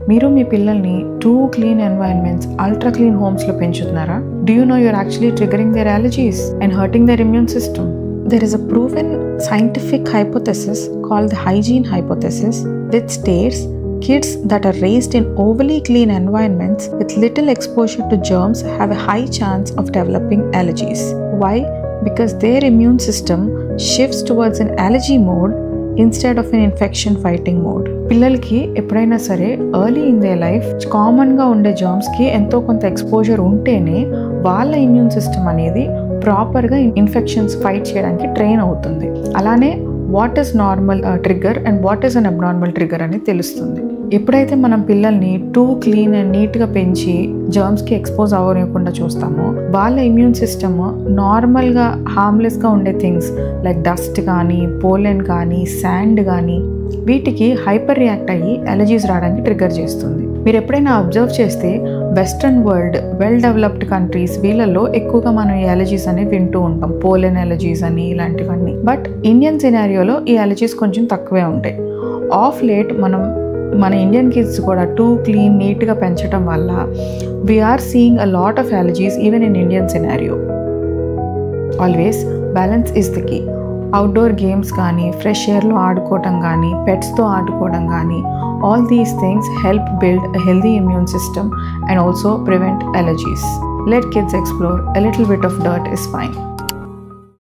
మీరు మీ పిల్లల్ని too clean environments, ultra clean హోమ్స్లో పెంచుతున్నారా? Do you know you're actually triggering their allergies and hurting their immune system? There is a proven scientific hypothesis called the hygiene hypothesis, which states kids that are raised in overly clean environments with little exposure to germs have a high chance of developing allergies. Why? Because their immune system shifts towards an allergy mode instead of an infection fighting mode. పిల్లలకి ఎప్పుడైనా సరే early in they life కామన్గా ఉండే జర్మ్స్కి ఎంతో కొంత exposure ఉంటేనే వాళ్ళ immune system అనేది ప్రాపర్గా ఇన్ఫెక్షన్స్ ఫైట్ చేయడానికి ట్రైన్ అవుతుంది. అలానే what is normal trigger and what is an abnormal trigger అని తెలుస్తుంది. ఎప్పుడైతే మనం పిల్లల్ని టూ క్లీన్ అండ్ నీట్గా పెంచి జర్మ్స్కి ఎక్స్పోజ్ అవ్వకుండా చూస్తామో వాళ్ళ ఇమ్యూన్ సిస్టమ్ నార్మల్గా హార్మ్లెస్గా ఉండే థింగ్స్ లైక్ డస్ట్ కానీ, పోలెన్ కానీ, శాండ్ కానీ వీటికి హైపర్ రియాక్ట్ అయ్యి అలర్జీస్ రావడానికి ట్రిగ్గర్ చేస్తుంది. మీరు ఎప్పుడైనా అబ్జర్వ్ చేస్తే western world well developed countries వీళ్ళల్లో ఎక్కువగా మనం ఈ అలర్జీస్ అనేవి వింటూ ఉంటాం, పోలెన్ అలర్జీస్ అని ఇలాంటివన్నీ. బట్ ఇండియన్ సినారియోలో ఈ అలర్జీస్ కొంచెం తక్కువే ఉంటాయి. ఆఫ్ లేట్ మన ఇండియన్ కిడ్స్ కూడా టూ క్లీన్ నీట్గా పెంచడం వల్ల we are seeing a lot of allergies even in Indian scenario. Always balance is the key. Outdoor games కానీ, ఫ్రెష్ ఎయిర్లో ఆడుకోవడం కానీ, పెట్స్తో ఆడుకోవడం కానీ, all these things help build a healthy immune system and also prevent allergies. Let kids explore. A little bit of dirt is fine.